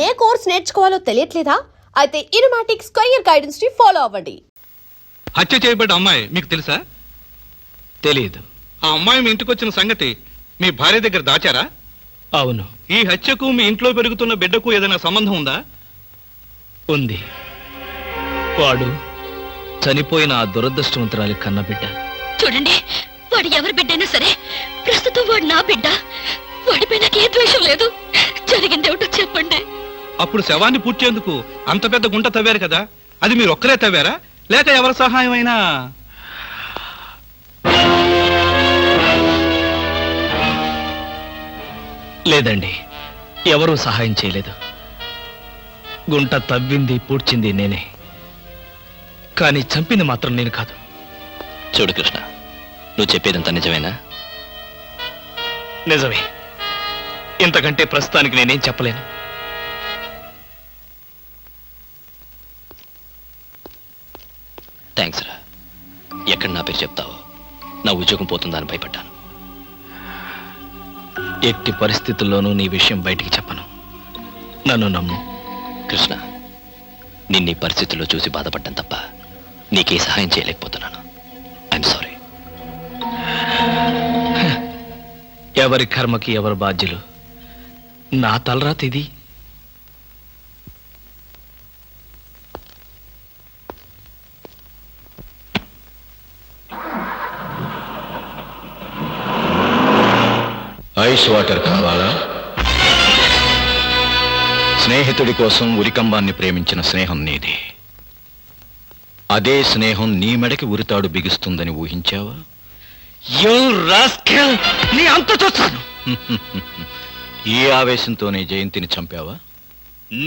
ఏ course నేర్చుకోవాలో తెలియట్లేదా? అయితే ఇనుమాటిక్స్ career guidance ని follow అవ్వండి. హత్య చేయబడ్డ అమ్మాయి మీకు తెలుసా? తెలియదు. ఆ అమ్మాయి మీ ఇంటికి వచ్చిన సంగతి మీ భార్య దగ్గర దాచారా? అవును. ఈ హత్యకు మీ ఇంట్లో పెరుగుతున్న బిడ్డకు ఏదైనా సంబంధం ఉందా? ఉంది. వాడు చనిపోయిన ఆ దురదృష్టవంతురాలి కన్న బిడ్డ. చూడండి, వాడు ఎవరి బిడ్డైనా సరే ప్రస్తుతం వాడు నా బిడ్డ. వాడిపై నాకు ఏ ద్వేషం లేదు. జరిగిందేమిటో చెప్పండి. అప్పుడు శవాన్ని పూడ్చేందుకు అంత పెద్ద గుంట తవ్వారు కదా, అది మీరు ఒక్కరే తవ్వారా లేక ఎవరి సహాయం అయినా? లేదండి, ఎవరూ సహాయం చేయలేదు. గుంట తవ్వింది పూడ్చింది నేనే, కానీ చంపింది మాత్రం నేను కాదు. చూడు కృష్ణ, నువ్వు చెప్పేదంతా నిజమేనా? నిజమే. ఇంతకంటే ప్రస్తుతానికి నేనేం చెప్పలేను. థ్యాంక్స్ రా. ఎక్కడ నా పేరు చెప్తావో నా ఉద్యోగం పోతుందని భయపడ్డాను. ఎట్టి పరిస్థితుల్లోనూ నీ విషయం బయటికి చెప్పను. నన్ను నమ్ము. కృష్ణ, నిన్న ఈ పరిస్థితుల్లో చూసి బాధపడ్డాను తప్ప నీకే సహాయం చేయలేకపోతున్నాను. I'm sorry. ఎవరి కర్మకి ఎవరు బాధ్యులు. నా తలరాత ఇది. ఐస్ వాటర్ కావాలా? స్నేహితుడి కోసం ఉరికంబాన్ని ప్రేమించిన స్నేహం నీది. అదే స్నేహం నీ మెడకి ఉరితాడు బిగుస్తుందని ఊహించావా? నీ అంత చూస్తాను. ఈ ఆవేశంతోనే జయంతిని చంపావా?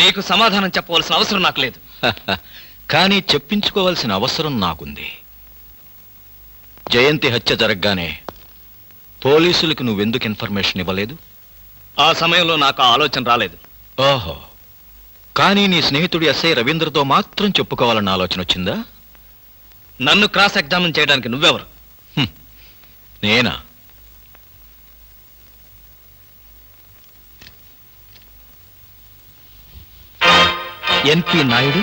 నీకు సమాధానం చెప్పవలసిన అవసరం నాకు లేదు. కానీ చెప్పించుకోవాల్సిన అవసరం నాకుంది. జయంతి హత్య జరగగానే పోలీసులకు నువ్వెందుకు ఇన్ఫర్మేషన్ ఇవ్వలేదు? ఆ సమయంలో నాకు ఆ ఆలోచన రాలేదు. ఓహో, కానీ నీ స్నేహితుడు ఎస్ఐ రవీంద్రతో మాత్రం చెప్పుకోవాలన్న ఆలోచన వచ్చిందా? నన్ను క్రాస్ ఎగ్జామిన్ చేయడానికి నువ్వెవరు? నేనా? ఎన్పి నాయుడు,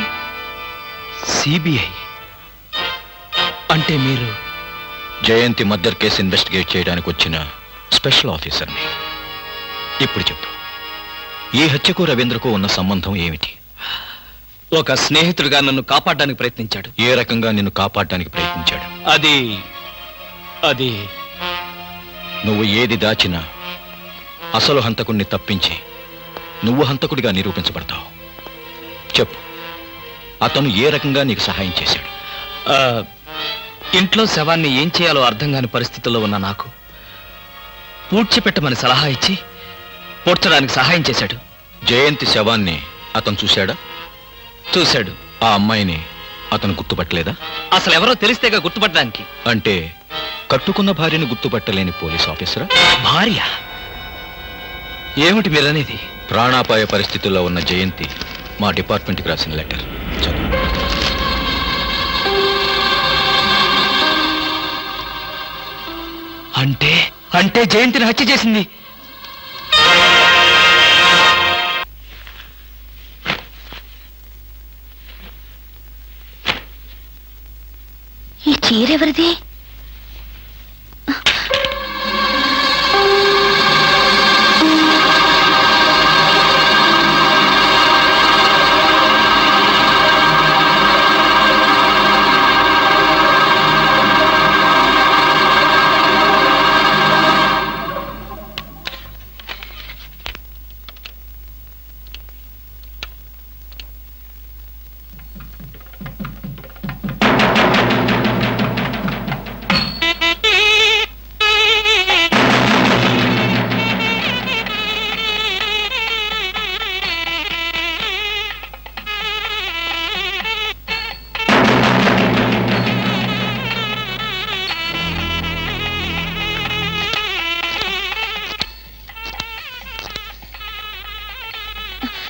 సిబిఐ. అంటే మీరు జయంతి మర్డర్ కేసు ఇన్వెస్టిగేట్ చేయడానికి వచ్చిన స్పెషల్ ఆఫీసర్ని. ఇప్పుడు చెప్పు, ఈ హత్యకు రవీంద్రకు ఉన్న సంబంధం ఏమిటి? ఒక స్నేహితుడిగా నన్ను కాపాడడానికి ప్రయత్నించాడు. ఏ రకంగా నిన్ను కాపాడడానికి ప్రయత్నించాడు? అది నువ్వు ఏది దాచినా అసలు హంతకుడిని తప్పించి నువ్వు హంతకుడిగా నిరూపించబడతావు. చెప్పు, అతను ఏ రకంగా నీకు సహాయం చేశాడు? ఇంట్లో శవాన్ని ఏం చేయాలో అర్థం కాని పరిస్థితుల్లో ఉన్న నాకు పూడ్చిపెట్టమని సలహా ఇచ్చి పూడ్చడానికి సహాయం చేశాడు. జయంతి శవాన్ని అతను చూశాడా? చూశాడు. ఆ అమ్మాయిని అతను గుర్తుపట్టలేదా? అసలు ఎవరో తెలిస్తేగా గుర్తుపట్టడానికి. అంటే కట్టుకున్న భార్యను గుర్తుపట్టలేని పోలీస్ ఆఫీసరా? భార్య? ఏమిటి మీరనేది? ప్రాణాపాయ పరిస్థితుల్లో ఉన్న జయంతి మా డిపార్ట్మెంట్కి రాసిన లెటర్ చదువు. అంటే జయంతిని హత్య చేసింది ఈ చీరెవరిది?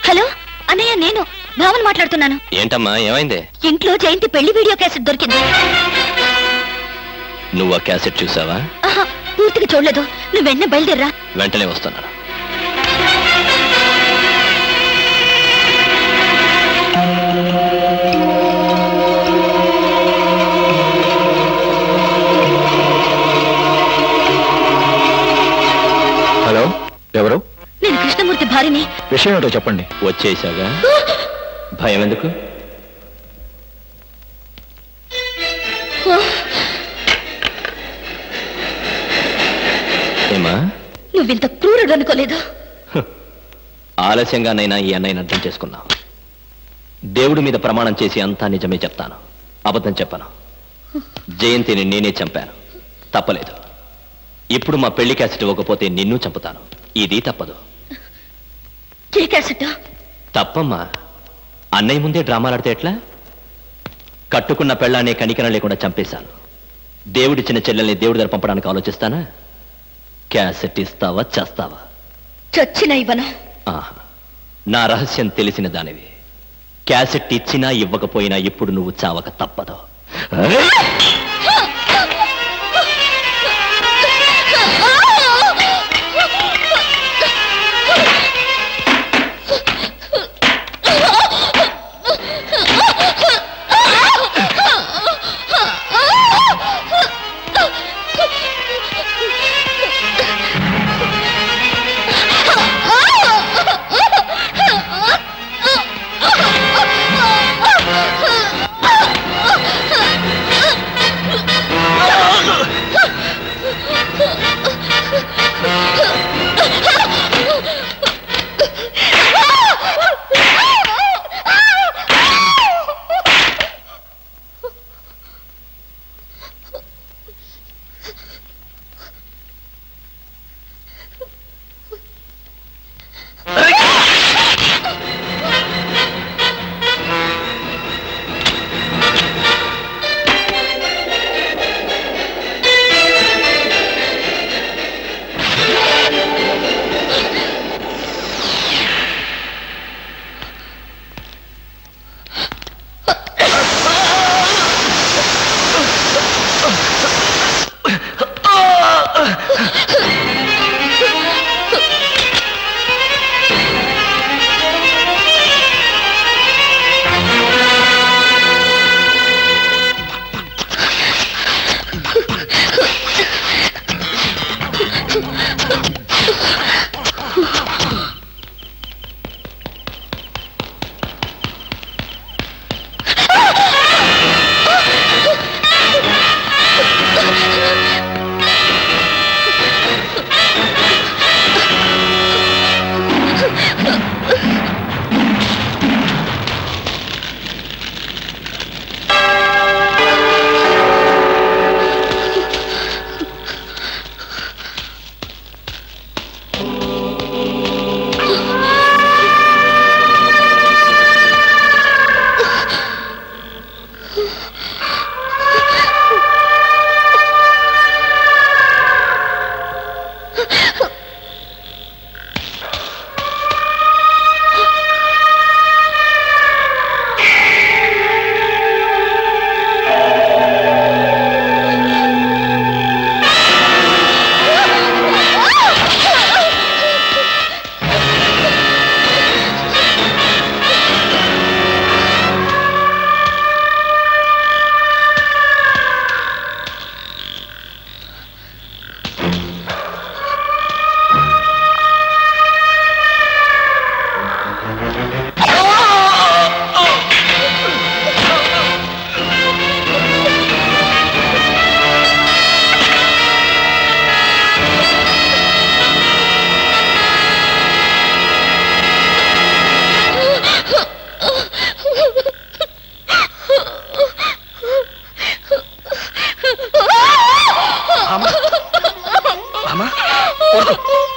హలో అన్నయ్య, నేను భావన మాట్లాడుతున్నాను. ఏంటమ్మా, ఏమైంది? ఇంట్లో జయంతి పెళ్లి వీడియో క్యాసెట్ దొరికింది. నువ్వు ఆ క్యాసెట్ చూసావా? పూర్తిగా చూడలేదు. నువ్వు వెంటనే బయలుదేరరా. వెంటనే వస్తున్నాను. వారిని. విషయం ఏంటో చెప్పండి. వచ్చేసాగా భయం ఎందుకు? ఏమా, నువ్వింత క్రూరుడు అనుకోలేదు. ఆలస్యంగానైనా ఈ అన్నయ్యని అర్థం చేసుకున్నావు. దేవుడి మీద ప్రమాణం చేసి అంతా నిజమే చెప్తాను, అబద్ధం చెప్పను. జయంతిని నేనే చంపాను, తప్పలేదు. ఇప్పుడు మా పెళ్లి క్యాసెట్ ఇవ్వకపోతే నిన్ను చంపుతాను. ఇది తప్పదు. ఏ క్యాసెట్? తప్పమ్మా. అన్నయ్య ముందే డ్రామాలాడితే ఎట్లా? కట్టుకున్న పెళ్ళానే కనికరం లేకుండా చంపేశాను. దేవుడిచ్చిన చెల్లెల్ని దేవుడి దగ్గర పంపడానికి ఆలోచిస్తానా? క్యాసెట్ ఇస్తావా చేస్తావా? చచ్చిన ఇవ్వను. ఆహా, నా రహస్యం తెలిసిన దానివి. క్యాసెట్ ఇచ్చినా ఇవ్వకపోయినా ఇప్పుడు నువ్వు చావక తప్పదు.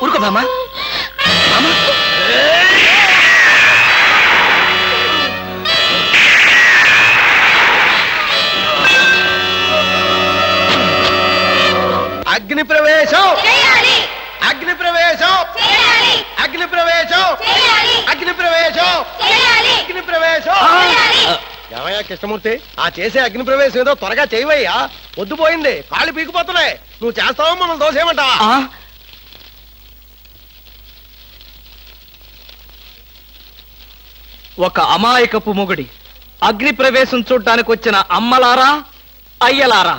ఊరుకో మామా. అగ్ని ప్రవేశం, అగ్ని ప్రవేశం, అగ్ని ప్రవేశం, అగ్ని ప్రవేశం, అగ్ని ప్రవేశం. ఏమయ్యా కృష్ణమూర్తి, ఆ చేసే అగ్ని ప్రవేశం ఏదో త్వరగా చేయవయ్యా, పొద్దుపోయింది, కాళ్ళు పీకిపోతున్నాయి. నువ్వు చేస్తావా మనం దోసేయమంటావా? ఒక అమాయకపు మొగుడి అగ్ని ప్రవేశం చూడ్డానికి వచ్చిన అమ్మలారా, అయ్యలారా,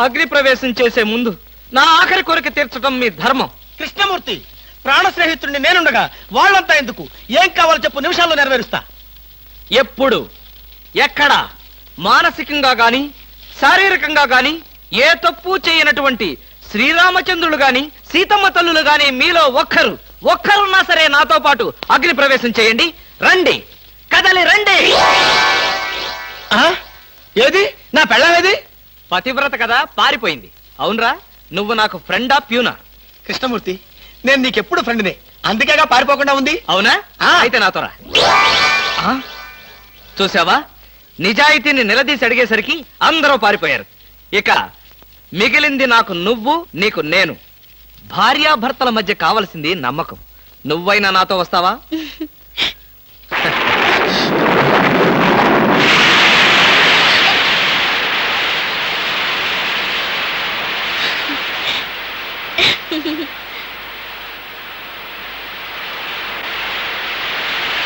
అగ్ని ప్రవేశం చేసే ముందు నా ఆఖరి కోరిక తీర్చడం మీ ధర్మం. కృష్ణమూర్తి, ప్రాణ స్నేహితుడిని నేనుండగా వాళ్ళంతా ఎందుకు? ఏం కావాలో చెప్పు, నిమిషాల్లో నెరవేరుస్తా. ఎప్పుడు ఎక్కడ మానసికంగా గాని శారీరకంగా గాని ఏ తప్పు చేయనటువంటి శ్రీరామచంద్రులు గాని సీతమ్మ తల్లులు గాని మీలో ఒక్కరున్నా సరే నాతో పాటు అగ్ని ప్రవేశం చేయండి. రండి, కదలి రండి. ఏది నా పెళ్ళం? ఏది? పతివ్రత కదా, పారిపోయింది. అవునరా, నువ్వు నాకు ఫ్రెండా ప్యూనా? కృష్ణమూర్తి, నేను నీకెప్పుడు ఫ్రెండ్నే, అందుకేగా పారిపోకుండా ఉంది. అవునా? అయితే నాతో రా. చూసావా, నిజాయితీని నిలదీసి అడిగేసరికి అందరూ పారిపోయారు. ఇక మిగిలింది నాకు నువ్వు, నీకు నేను. భార్యాభర్తల మధ్య కావలసింది నమ్మకం. నువ్వైనా నాతో వస్తావా?